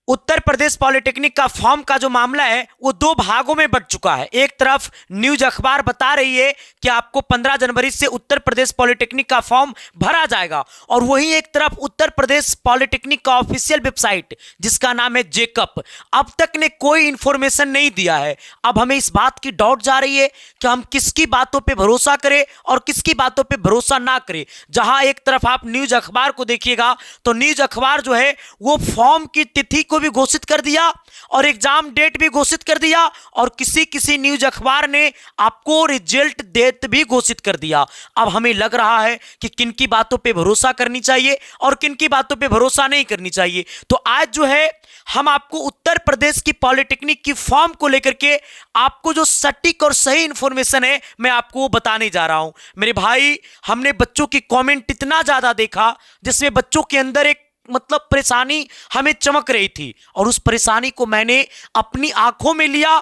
Uttar Pradesh polytechnic का form का जो मामला है वो दो भागों में बंट चुका है। एक तरफ न्यूज अखबार बता रही है कि आपको 15 जनवरी से उत्तर प्रदेश पॉलिटेक्निक का फॉर्म भरा जाएगा, और वहीं एक तरफ उत्तर प्रदेश पॉलिटेक्निक का ऑफिशियल वेबसाइट जिसका नाम है जेकअप अब तक ने कोई इंफॉर्मेशन नहीं दिया है। अब हमें इस बात की डाउट जा रही है कि हम किसकी बातों पर भरोसा करें और किसकी बातों पर भरोसा ना करें। जहां एक तरफ आप न्यूज अखबार को देखिएगा तो न्यूज अखबार जो है वो फॉर्म की तिथि को भी घोषित कर दिया और एग्जाम डेट भी घोषित कर दिया, और किसी किसी न्यूज अखबार ने आपको रिजल्ट डेट भी घोषित कर दिया। अब हमें लग रहा है कि किन की बातों पे भरोसा करनी चाहिए और किन की बातों पे भरोसा नहीं करनी चाहिए। तो आज जो है हम आपको उत्तर प्रदेश की पॉलिटेक्निक की फॉर्म को लेकर के आपको जो सटीक और सही इंफॉर्मेशन है मैं आपको वो बताने जा रहा हूं। मेरे भाई, हमने बच्चों की कमेंट इतना ज्यादा देखा जिसमें बच्चों के अंदर एक मतलब परेशानी हमें चमक रही थी, और उस परेशानी को मैंने अपनी आंखों में लिया।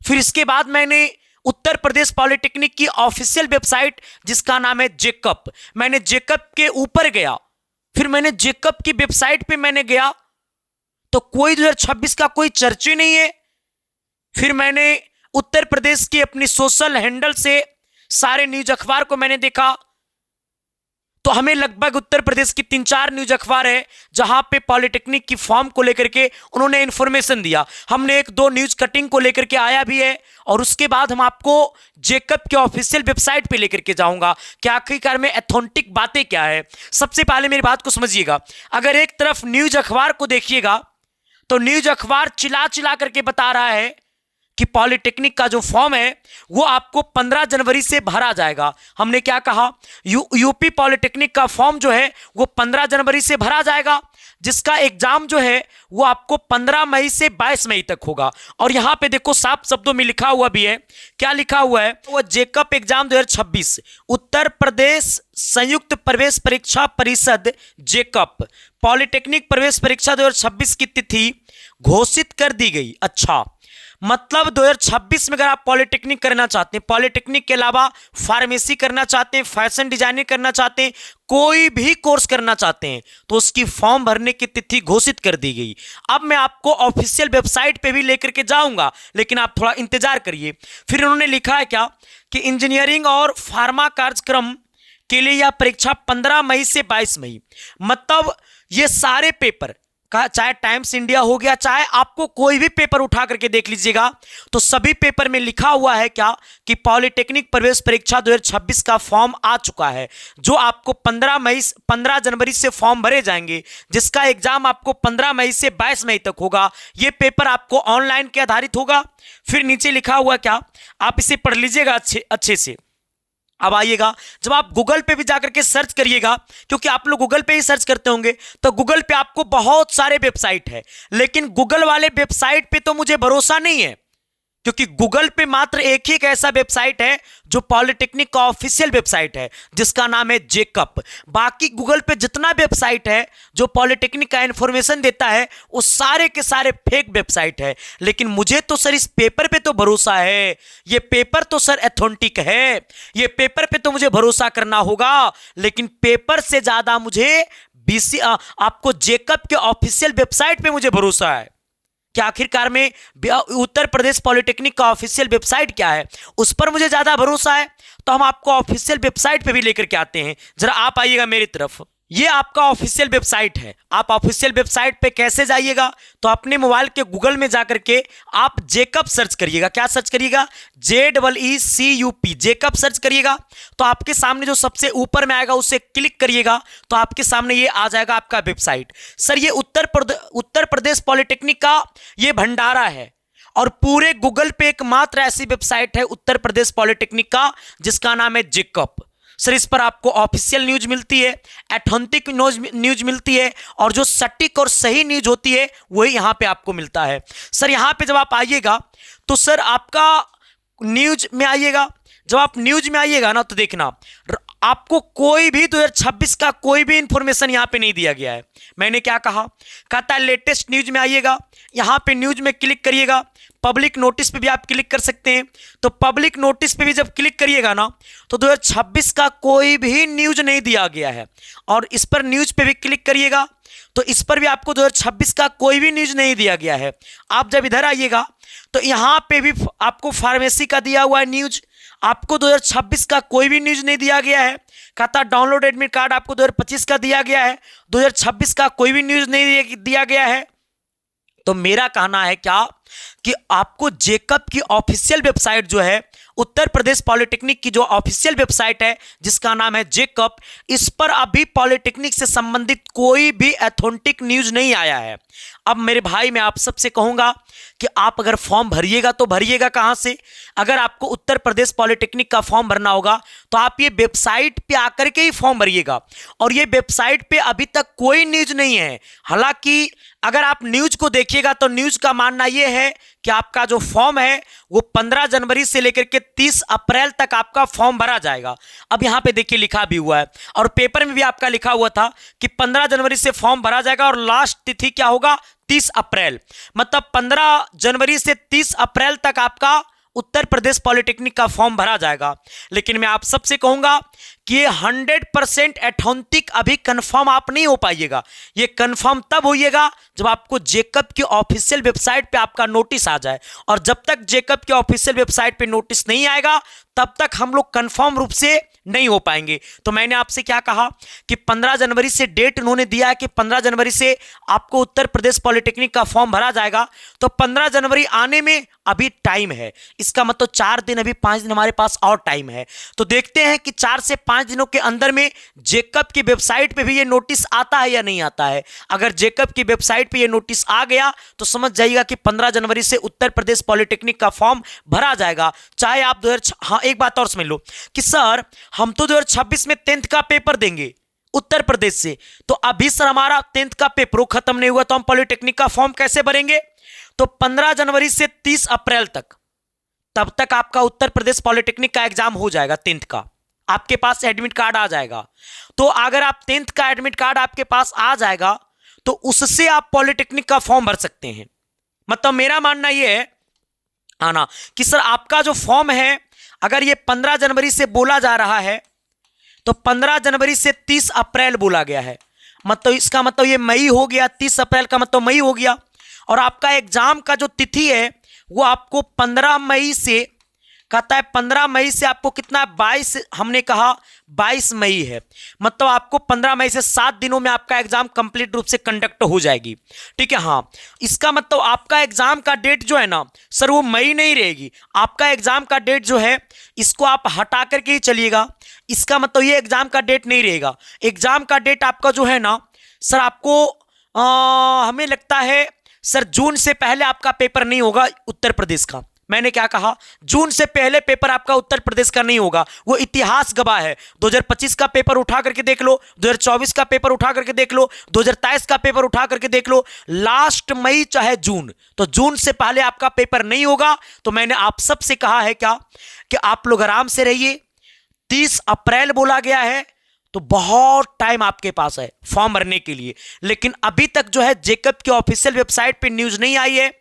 फिर इसके बाद मैंने उत्तर प्रदेश पॉलिटेक्निक की ऑफिशियल वेबसाइट जिसका नाम है जेकअप, मैंने जेकअप के ऊपर गया, फिर मैंने जेकअप की वेबसाइट पे मैंने गया तो कोई 2026 का कोई चर्चा नहीं है। फिर मैंने उत्तर प्रदेश की अपनी सोशल हैंडल से सारे न्यूज अखबार को मैंने देखा तो हमें लगभग उत्तर प्रदेश की 3-4 न्यूज अखबार है जहां पे पॉलिटेक्निक की फॉर्म को लेकर के उन्होंने इंफॉर्मेशन दिया। हमने 1-2 न्यूज कटिंग को लेकर के आया भी है, और उसके बाद हम आपको जेकअप के ऑफिशियल वेबसाइट पे लेकर के जाऊंगा कि आखिरकार में ऑथेंटिक बातें क्या है। सबसे पहले मेरी बात को समझिएगा, अगर एक तरफ न्यूज अखबार को देखिएगा तो न्यूज अखबार चिल्ला चिल्ला करके बता रहा है कि पॉलिटेक्निक का जो फॉर्म है वो आपको 15 जनवरी से भरा जाएगा। हमने क्या कहा, यूपी पॉलिटेक्निक का फॉर्म जो है वो 15 जनवरी से भरा जाएगा, जिसका एग्जाम जो है वो आपको 15 मई से 22 मई तक होगा। और यहां पे देखो साफ शब्दों में लिखा हुआ भी है, क्या लिखा हुआ है, वो जेकअप एग्जाम 2026 उत्तर प्रदेश संयुक्त प्रवेश परीक्षा परिषद जेकअप पॉलिटेक्निक प्रवेश परीक्षा 2026 की तिथि घोषित कर दी गई। अच्छा, मतलब 2026 में अगर आप पॉलिटेक्निक करना चाहते हैं, पॉलिटेक्निक के अलावा फार्मेसी करना चाहते हैं, फैशन डिजाइनिंग करना चाहते हैं, कोई भी कोर्स करना चाहते हैं, तो उसकी फॉर्म भरने की तिथि घोषित कर दी गई। अब मैं आपको ऑफिशियल वेबसाइट पे भी लेकर के जाऊंगा, लेकिन आप थोड़ा इंतजार करिए। फिर उन्होंने लिखा है क्या कि इंजीनियरिंग और फार्मा कार्यक्रम के लिए यह परीक्षा 15 मई से 22 मई, मतलब ये सारे पेपर का, चाहे टाइम्स इंडिया हो गया, चाहे आपको कोई भी पेपर उठा करके देख लीजिएगा तो सभी पेपर में लिखा हुआ है क्या कि पॉलिटेक्निक प्रवेश परीक्षा 2026 का फॉर्म आ चुका है, जो आपको 15 जनवरी से फॉर्म भरे जाएंगे, जिसका एग्जाम आपको 15 मई से 22 मई तक होगा। यह पेपर आपको ऑनलाइन के आधारित होगा। फिर नीचे लिखा हुआ क्या, आप इसे पढ़ लीजिएगा अच्छे से। अब आइएगा, जब आप गूगल पे भी जाकर के सर्च करिएगा, क्योंकि आप लोग गूगल पे ही सर्च करते होंगे, तो गूगल पे आपको बहुत सारे वेबसाइट है, लेकिन गूगल वाले वेबसाइट पे तो मुझे भरोसा नहीं है, क्योंकि गूगल पे मात्र एक ही ऐसा वेबसाइट है जो पॉलिटेक्निक का ऑफिशियल वेबसाइट है जिसका नाम है जेकअप। बाकी गूगल पे जितना वेबसाइट है जो पॉलिटेक्निक का इंफॉर्मेशन देता है वो सारे के सारे फेक वेबसाइट है। लेकिन मुझे तो सर इस पेपर पे तो भरोसा है, ये पेपर तो सर ऑथेंटिक है, ये पेपर पे तो मुझे भरोसा करना होगा। लेकिन पेपर से ज्यादा मुझे आपको जेकअप के ऑफिशियल वेबसाइट पे मुझे भरोसा है कि आखिरकार में उत्तर प्रदेश पॉलिटेक्निक का ऑफिशियल वेबसाइट क्या है, उस पर मुझे ज्यादा भरोसा है। तो हम आपको ऑफिशियल वेबसाइट पे भी लेकर के आते हैं, जरा आप आइएगा मेरी तरफ। ये आपका ऑफिशियल वेबसाइट है। आप ऑफिशियल वेबसाइट पे कैसे जाइएगा, तो अपने मोबाइल के गूगल में जाकर के आप जेकअप सर्च करिएगा। क्या सर्च करिएगा, JEECUP जेकअप सर्च करिएगा, तो आपके सामने जो सबसे ऊपर में आएगा उसे क्लिक करिएगा, तो आपके सामने ये आ जाएगा आपका वेबसाइट। सर ये उत्तर प्रदेश पॉलिटेक्निक का ये भंडारा है, और पूरे गूगल पे एकमात्र ऐसी वेबसाइट है उत्तर प्रदेश पॉलिटेक्निक का जिसका नाम है जेकअप। सर इस पर आपको ऑफिशियल न्यूज मिलती है, ऑथेंटिक न्यूज मिलती है, और जो सटीक और सही न्यूज होती है वही यहां पे आपको मिलता है। सर यहां पे जब आप आइएगा तो सर आपका न्यूज में आइएगा, जब आप न्यूज में आइएगा ना तो देखना आपको कोई भी 2026 का कोई भी इंफॉर्मेशन यहां पे नहीं दिया गया है। मैंने क्या कहा, कहता है लेटेस्ट न्यूज में आइएगा, यहां पे न्यूज में क्लिक करिएगा, पब्लिक नोटिस पे भी आप क्लिक कर सकते हैं। तो पब्लिक नोटिस पे भी जब क्लिक करिएगा ना तो 2026 का कोई भी न्यूज नहीं दिया गया है, और इस पर न्यूज पे भी क्लिक करिएगा तो इस पर भी आपको 2026 का कोई भी न्यूज नहीं दिया गया है। आप जब इधर आइएगा तो यहां पे भी आपको फार्मेसी का दिया हुआ है न्यूज, आपको 2026 का कोई भी न्यूज नहीं दिया गया है। कहता डाउनलोड एडमिट कार्ड आपको 2025 का दिया गया है, 2026 का कोई भी न्यूज नहीं दिया गया है। तो मेरा कहना है क्या कि आपको जेकब की ऑफिशियल वेबसाइट जो है, उत्तर प्रदेश पॉलिटेक्निक की जो ऑफिशियल वेबसाइट है जिसका नाम है जेकब, इस पर अभी पॉलिटेक्निक से संबंधित कोई भी ऑथेंटिक न्यूज नहीं आया है। अब मेरे भाई मैं आप सबसे कहूंगा कि आप अगर फॉर्म भरिएगा तो भरिएगा कहां से? अगर आपको उत्तर प्रदेश पॉलिटेक्निक का फॉर्म भरना होगा तो आप ये वेबसाइट पे आकर के ही फॉर्म भरिएगा, और ये वेबसाइट पे अभी तक कोई न्यूज नहीं है। हालांकि अगर आप न्यूज को देखिएगा तो न्यूज का मानना यह है कि आपका जो फॉर्म है वो 15 जनवरी से लेकर के 30 अप्रैल तक आपका फॉर्म भरा जाएगा। अब यहां पे देखिए लिखा भी हुआ है और पेपर में भी आपका लिखा हुआ था कि 15 जनवरी से फॉर्म भरा जाएगा और लास्ट तिथि क्या होगा? 30 अप्रैल। मतलब 15 जनवरी से 30 अप्रैल तक आपका उत्तर प्रदेश पॉलिटेक्निक का फॉर्म भरा जाएगा। लेकिन मैं आप सबसे कहूंगा कि ये 100% ऑथेंटिक अभी कंफर्म आप नहीं हो पाइएगा। ये कंफर्म तब होइएगा जब आपको जेकब की ऑफिशियल वेबसाइट पे आपका नोटिस आ जाए, और जब तक जेकब की ऑफिशियल वेबसाइट पे नोटिस नहीं आएगा तब तक हम लोग कंफर्म रूप से नहीं हो पाएंगे। तो मैंने आपसे क्या कहा कि 15 जनवरी से डेट उन्होंने दिया है कि 15 जनवरी से आपको उत्तर प्रदेश पॉलिटेक्निक का फॉर्म भरा जाएगा। तो 15 जनवरी आने में अभी टाइम है, इसका मतलब 4 दिन, अभी 5 दिन हमारे पास और टाइम है। तो देखते हैं कि 4 से 5 दिनों के अंदर में जेकब की वेबसाइट पे भी ये नोटिस आता है या नहीं आता है। अगर जेकब की वेबसाइट पे ये नोटिस आ गया तो समझ जाइएगा कि 15 जनवरी से उत्तर प्रदेश पॉलिटेक्निक का फॉर्म भरा जाएगा। चाहे आप हाँ, एक बात और समझ लो कि सर हम तो 2026 में 10th का पेपर देंगे उत्तर प्रदेश से, तो अभी सर हमारा 10th का पेपर खत्म नहीं हुआ तो हम पॉलिटेक्निक का फॉर्म कैसे भरेंगे? तो 15 जनवरी से 30 अप्रैल तक, तब तक आपका उत्तर प्रदेश पॉलिटेक्निक का एग्जाम हो जाएगा 10th का, आपके पास एडमिट कार्ड आ जाएगा। तो अगर आप 10th का एडमिट कार्ड आपके पास आ जाएगा तो उससे आप पॉलिटेक्निक का फॉर्म भर सकते हैं। मतलब मेरा मानना यह है आना कि सर आपका जो फॉर्म है अगर ये 15 जनवरी से बोला जा रहा है तो 15 जनवरी से 30 अप्रैल बोला गया है, मतलब इसका मतलब ये मई हो गया, 30 अप्रैल का मतलब मई हो गया। और आपका एग्जाम का जो तिथि है वो आपको 15 मई से, कहता है 15 मई से आपको कितना, 22, हमने कहा 22 मई है, मतलब आपको 15 मई से 7 दिनों में आपका एग्जाम कंप्लीट रूप से कंडक्ट हो जाएगी। ठीक है, हाँ, इसका मतलब आपका एग्जाम का डेट जो है ना सर वो मई नहीं रहेगी, आपका एग्जाम का डेट जो है इसको आप हटा करके ही चलिएगा। इसका मतलब ये एग्जाम का डेट नहीं रहेगा, एग्जाम का डेट आपका जो है ना सर आपको हमें लगता है सर जून से पहले आपका पेपर नहीं होगा उत्तर प्रदेश का। मैंने क्या कहा? जून से पहले पेपर आपका उत्तर प्रदेश का नहीं होगा, वो इतिहास गवाह है। 2025 का पेपर उठा करके देख लो, 2024 का पेपर उठा करके देख लो, 2023 का पेपर उठा करके देख लो, लास्ट मई चाहे जून, तो जून से पहले आपका पेपर नहीं होगा। तो मैंने आप सबसे कहा है क्या कि आप लोग आराम से रहिए। 30 अप्रैल बोला गया है तो बहुत टाइम आपके पास है फॉर्म भरने के लिए, लेकिन अभी तक जो है जेकब की ऑफिशियल वेबसाइट पे न्यूज नहीं आई है।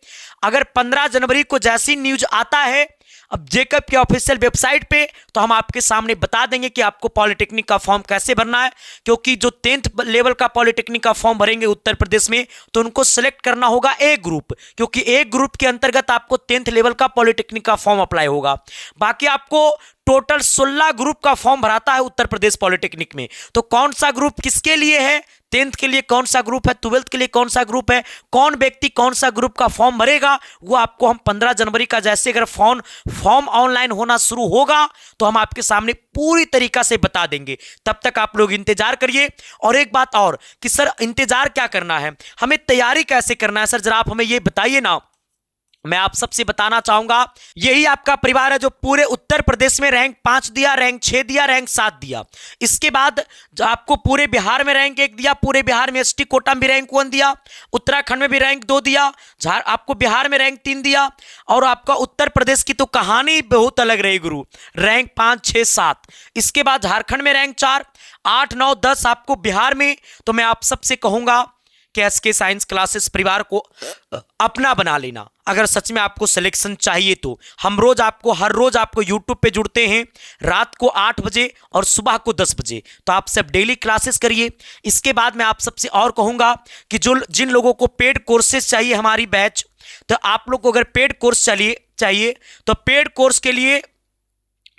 अगर 15 जनवरी को जैसी न्यूज आता है अब जेकब की ऑफिशियल वेबसाइट पे तो हम आपके सामने बता देंगे कि आपको पॉलिटेक्निक का फॉर्म कैसे भरना है। क्योंकि जो 10th लेवल का पॉलिटेक्निक का फॉर्म भरेंगे उत्तर प्रदेश में तो उनको सेलेक्ट करना होगा ए ग्रुप, क्योंकि ए ग्रुप के अंतर्गत आपको 10th लेवल का पॉलिटेक्निक का फॉर्म अप्लाई होगा। बाकी आपको टोटल 16 ग्रुप का फॉर्म भराता है उत्तर प्रदेश पॉलिटेक्निक में। तो कौन सा ग्रुप किसके लिए है, 10th के लिए कौन सा ग्रुप है, 12th के लिए कौन सा ग्रुप है, कौन व्यक्ति कौन सा ग्रुप का फॉर्म भरेगा, वो आपको हम 15 जनवरी का जैसे अगर फॉर्म ऑनलाइन होना शुरू होगा तो हम आपके सामने पूरी तरीका से बता देंगे। तब तक आप लोग इंतजार करिए। और एक बात और कि सर इंतजार क्या करना है, हमें तैयारी कैसे करना है, सर जरा आप हमें ये बताइए ना। मैं आप सबसे बताना चाहूंगा, यही आपका परिवार है जो पूरे उत्तर प्रदेश में रैंक 5 दिया, रैंक 6 दिया, रैंक 7 दिया। इसके बाद जो आपको पूरे बिहार में रैंक 1 दिया, पूरे बिहार में एसटी कोटा में भी रैंक 1 दिया, उत्तराखंड में भी रैंक 2 दिया, आपको बिहार में रैंक 3 दिया, और आपका उत्तर प्रदेश की तो कहानी बहुत अलग रही गुरु, रैंक 5, 6, 7। इसके बाद झारखंड में रैंक 4, 8, 9, 10 आपको बिहार में। तो मैं आप सबसे कहूंगा कि एसके साइंस क्लासेस परिवार को अपना बना लेना। अगर सच में आपको सिलेक्शन चाहिए तो हम हर रोज आपको यूट्यूब पे जुड़ते हैं, रात को 8 बजे और सुबह को 10 बजे। तो आप सब डेली क्लासेस करिए। इसके बाद मैं आप सबसे और कहूंगा कि जिन लोगों को पेड कोर्सेज चाहिए हमारी बैच, तो आप लोग को अगर पेड कोर्स चाहिए तो पेड कोर्स के लिए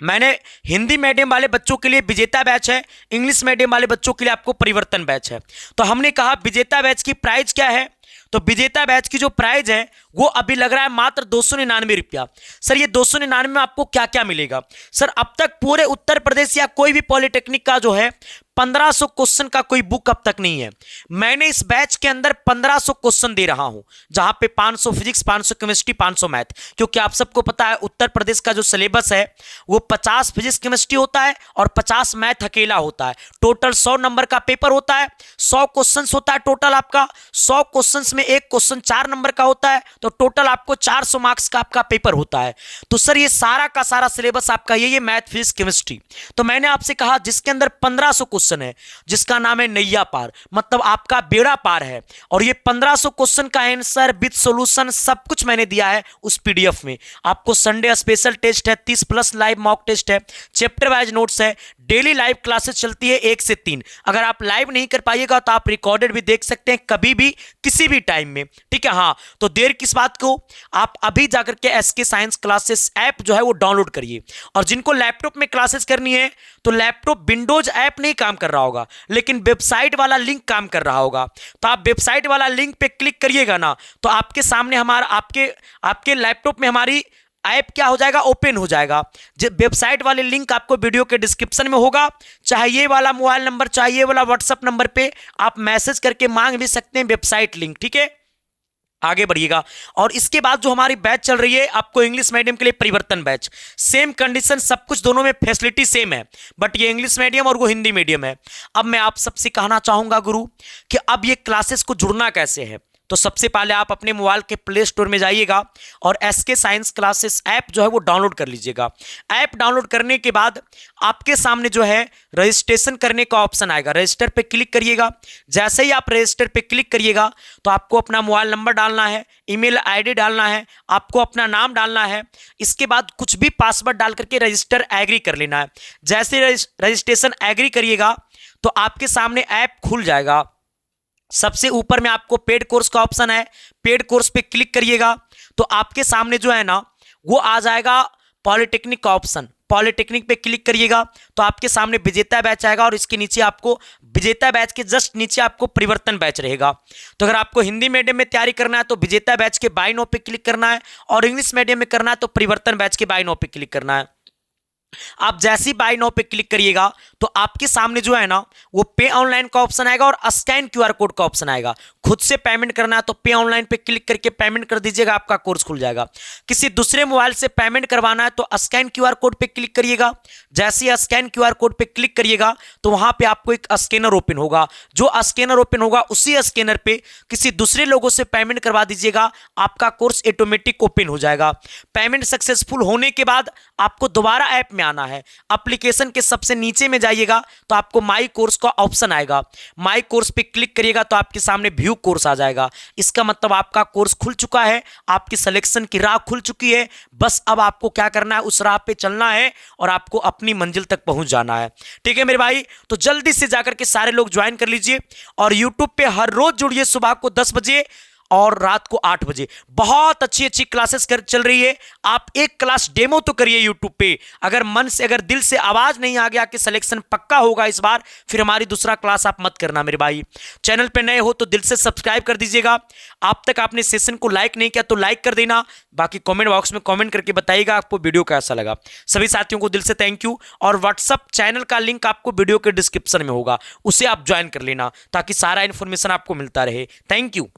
मैंने हिंदी मीडियम वाले बच्चों के लिए विजेता बैच है, इंग्लिश मीडियम वाले बच्चों के लिए आपको परिवर्तन बैच है। तो हमने कहा विजेता बैच की प्राइस क्या है, तो विजेता बैच की जो प्राइस है वो अभी लग रहा है मात्र 299 रुपया। सर ये 299 में आपको क्या क्या मिलेगा? सर अब तक पूरे उत्तर प्रदेश या कोई भी पॉलिटेक्निक का जो है 1500 क्वेश्चन का कोई बुक अब तक नहीं है। मैंने इस बैच के अंदर 1500 क्वेश्चन दे रहा हूं, जहां पे 500 फिजिक्स, 500 केमिस्ट्री, 500 मैथ। क्योंकि आप सबको पता है उत्तर प्रदेश का जो सिलेबस है वो 50 फिजिक्स केमिस्ट्री होता है और 50 मैथ अकेला होता है। टोटल 100 नंबर का पेपर होता है, 100 क्वेश्चन होता है टोटल आपका। 100 क्वेश्चन में एक क्वेश्चन 4 नंबर का होता है, तो टोटल आपको 400 मार्क्स का आपका पेपर होता है। तो सर ये सारा का सारा सिलेबस आपका ये मैथ फिजिक्स केमिस्ट्री। तो मैंने आपसे कहा जिसके अंदर 1500 क्वेश्चन है, जिसका नाम है नैया पार, मतलब आपका बेड़ा पार है। और ये 1500 क्वेश्चन का आंसर विद सॉल्यूशन सब कुछ मैंने दिया है उस पीडीएफ में। आपको संडे स्पेशल टेस्ट है, 30+ लाइव मॉक टेस्ट है, चैप्टर वाइज नोट्स है, डेली लाइव क्लासेस चलती है 1 से 3। अगर आप लाइव नहीं कर पाइएगा तो आप रिकॉर्डेड भी देख सकते हैं कभी भी किसी भी टाइम में, ठीक है। हाँ, तो देर किस बात को, आप अभी जाकर के एसके साइंस क्लासेस ऐप जो है वो डाउनलोड करिए। और जिनको लैपटॉप में क्लासेस करनी है तो लैपटॉप विंडोज ऐप नहीं काम कर रहा होगा, लेकिन वेबसाइट वाला लिंक काम कर रहा होगा। तो आप वेबसाइट वाला लिंक पे क्लिक करिएगा ना, तो आपके सामने हमारा आपके लैपटॉप में हमारी ऐप क्या हो जाएगा, ओपन हो जाएगा। वेबसाइट वाले लिंक आपको वीडियो के डिस्क्रिप्शन में होगा। चाहे ये वाला मोबाइल नंबर, चाहे ये वाला व्हाट्सएप नंबर पे आप मैसेज करके मांग भी सकते हैं वेबसाइट लिंक, ठीक है। आगे बढ़िएगा। और इसके बाद जो हमारी बैच चल रही है आपको इंग्लिश मीडियम के लिए परिवर्तन बैच, सेम कंडीशन सब कुछ, दोनों में फैसिलिटी सेम है, बट ये इंग्लिश मीडियम और वो हिंदी मीडियम है। अब मैं आप सबसे कहना चाहूंगा गुरु कि अब ये क्लासेस को जुड़ना कैसे है। तो सबसे पहले आप अपने मोबाइल के प्ले स्टोर में जाइएगा और एसके साइंस क्लासेस ऐप जो है वो डाउनलोड कर लीजिएगा। ऐप डाउनलोड करने के बाद आपके सामने जो है रजिस्ट्रेशन करने का ऑप्शन आएगा, रजिस्टर पे क्लिक करिएगा। जैसे ही आप रजिस्टर पे क्लिक करिएगा तो आपको अपना मोबाइल नंबर डालना है, ईमेल आईडी डालना है, आपको अपना नाम डालना है। इसके बाद कुछ भी पासवर्ड डाल करके रजिस्टर एग्री कर लेना है। जैसे रजिस्ट्रेशन एग्री करिएगा तो आपके सामने ऐप खुल जाएगा। सबसे ऊपर में आपको पेड कोर्स का ऑप्शन है, पेड कोर्स पे क्लिक करिएगा तो आपके सामने जो है ना वो आ जाएगा पॉलिटेक्निक का ऑप्शन। पॉलिटेक्निक पे क्लिक करिएगा तो आपके सामने विजेता बैच आएगा और इसके नीचे आपको विजेता बैच के जस्ट नीचे आपको परिवर्तन बैच रहेगा। तो अगर आपको हिंदी मीडियम में तैयारी करना है तो विजेता बैच के बाई नो पे क्लिक करना है, और इंग्लिश मीडियम में करना है तो परिवर्तन बैच के बाई नो पे क्लिक करना है। आप जैसे ही बाय नाउ पे क्लिक करिएगा तो आपके सामने जो है ना वो पे ऑनलाइन का ऑप्शन आएगा और स्कैन क्यूआर कोड का ऑप्शन आएगा। खुद से पेमेंट करना है तो पे ऑनलाइन पे क्लिक करके पेमेंट कर दीजिएगा, आपका कोर्स खुल जाएगा। किसी दूसरे मोबाइल से पेमेंट करवाना है तो स्कैन क्यूआर कोड पे क्लिक करिएगा। जैसे ही स्कैन क्यूआर कोड पे क्लिक करिएगा तो वहां पे आपको एक स्कैनर ओपन होगा। जो स्कैनर ओपन होगा उसी स्कैनर पे किसी दूसरे लोगों से पेमेंट करवा दीजिएगा, आपका कोर्स ऑटोमेटिक ओपन हो जाएगा। पेमेंट सक्सेसफुल होने के बाद आपको दोबारा ऐप में आना है। एप्लीकेशन के सबसे नीचे में जाइएगा तो आपको माई कोर्स का ऑप्शन आएगा। माई कोर्स पे क्लिक करिएगा तो आपके सामने व्यू कोर्स आ जाएगा। इसका मतलब आपका कोर्स खुल चुका है, आपकी सिलेक्शन की राह खुल चुकी है। बस अब आपको क्या करना है, उस राह पे चलना है और आपको अपनी मंजिल तक पहुंच जाना है। ठीक है मेरे भाई, तो जल्दी से जाकर के सारे लोग ज्वाइन कर लीजिए और यूट्यूब पे हर रोज जुड़िए, सुबह को 10 बजे और रात को 8 बजे। बहुत अच्छी क्लासेस चल रही है। आप एक क्लास डेमो तो करिए यूट्यूब पे। अगर मन से, अगर दिल से आवाज नहीं आ गया कि सिलेक्शन पक्का होगा इस बार, फिर हमारी दूसरा क्लास आप मत करना मेरे भाई। चैनल पे नए हो तो दिल से सब्सक्राइब कर दीजिएगा। आप तक आपने सेशन को लाइक नहीं किया तो लाइक कर देना। बाकी कमेंट बॉक्स में कमेंट करके बताइएगा आपको वीडियो कैसा लगा। सभी साथियों को दिल से थैंक यू। और व्हाट्सअप चैनल का लिंक आपको वीडियो के डिस्क्रिप्शन में होगा, उसे आप ज्वाइन कर लेना ताकि सारा इंफॉर्मेशन आपको मिलता रहे। Thank you.